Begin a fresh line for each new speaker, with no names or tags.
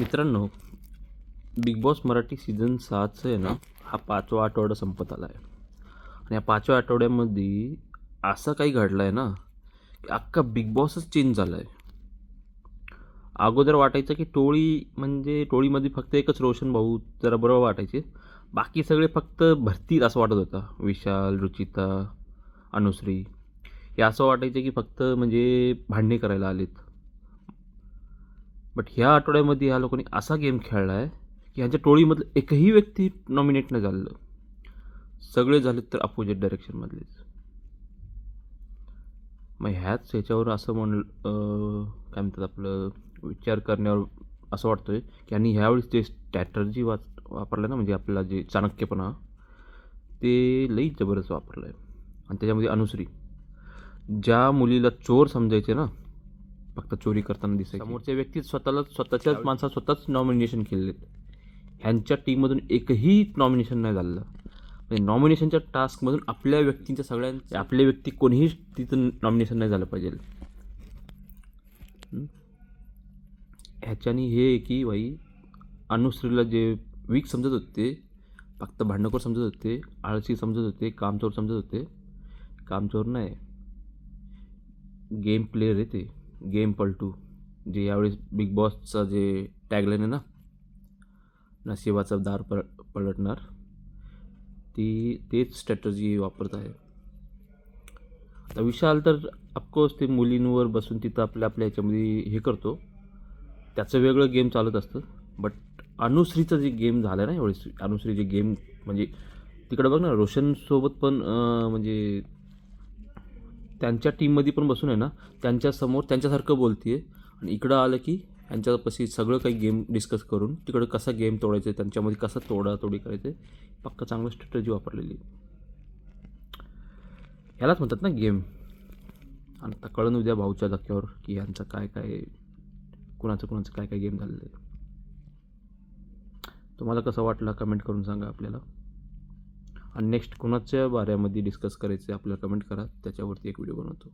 मित्रांनो, big boss Marathi season 7चं आहे ना, हा 5वा आठवडा संपत आला आहे. आणि या 5व्या आठवड्यामध्ये असं काही घडलं आहे ना, की अख्खा बिग बॉसच चेंज झाला आहे. अगोदर वाटायचं की टोळीमध्ये फक्त एकच रोशन भाऊ जरा बरोबर वाटायचे. बाकी सगळे फक्त भरतील असं वाटत होतं. विशाल, रुचिता, अनुश्री हे असं वाटायचं की फक्त भांडणे करायला आलेत. बट ह्या आठवड्यामध्ये ह्या लोकांनी असा गेम खेळला आहे की ह्यांच्या टोळीमधलं एकही व्यक्ती नॉमिनेट नाही झालेलं. सगळे झालेत तर अपोजिट डायरेक्शनमधलेच. मग ह्याच्यावर असं काय म्हणतात आपलं विचार करण्यावर असं वाटतंय की आणि ह्यावेळेस जे स्ट्रॅटर्जी वापरलं ना, म्हणजे आपल्याला जे चाणक्यपणा ते लई जबरदस्त वापरलं आहे. आणि त्याच्यामध्ये अनुश्री ज्या मुलीला चोर समजायचे ना, फक्त चोरी करताना दिसायचे, समोरच्या व्यक्ती स्वतःच्याच माणसाला स्वतःच नॉमिनेशन केलेत. ह्यांच्या टीममधून एकही नॉमिनेशन नाही झालेलं. म्हणजे नॉमिनेशनच्या टास्कमधून आपल्या व्यक्तींच्या सगळ्यांचे आपले व्यक्ती कोणीही तिथं नॉमिनेशन नाही झालं पाहिजे. ह्याच्यानी हे की बाई अनुश्रीला जे वीक समजत होते, फक्त भांडणखोर समजत होते, आळशी समजत होते, कामचोर समजत होते. कामचोर नाही, गेम प्लेयर आहे ते, गेम पलटू. जे यावेळेस बिग बॉसचा जे टॅगलाईन आहे ना, नशिबाचं दार पलटणार, तेच स्ट्रॅटर्जी वापरत आहे. आता विशाल तर ऑफकोर्स ते मुलींवर बसून तिथं आपल्या ह्याच्यामध्ये हे करतो, त्याचं वेगळं गेम चालत असतं. बट अनुश्रीचं जे गेम झालं आहे ना यावेळेस, अनुश्री जे गेम तिकडं बघ ना, रोशनसोबत पण त्यांच्या टीममध्ये पण बसून आहे ना, त्यांच्यासमोर त्यांच्यासारखं बोलते आहे. आणि इकडं आलं की यांच्यापाशी सगळं काही गेम डिस्कस करून तिकडं कसा गेम तोडायचं आहे, त्यांच्यामध्ये कसं तोडातोडी करायचं आहे, पक्का चांगलं स्ट्रॅटर्जी वापरलेली. ह्यालाच म्हणतात ना गेम. आणि आता कळून उद्या भाऊच्या धक्क्यावर की ह्यांचं काय काय, कुणाचं काय काय गेम झालेलं आहे. तुम्हाला कसं वाटलं कमेंट करून सांगा आपल्याला. आणि नेक्स्ट कुणाच्या बाऱ्यामध्ये डिस्कस करायचं आपल्याला कमेंट करा, त्याच्यावरती एक व्हिडिओ बनवतो.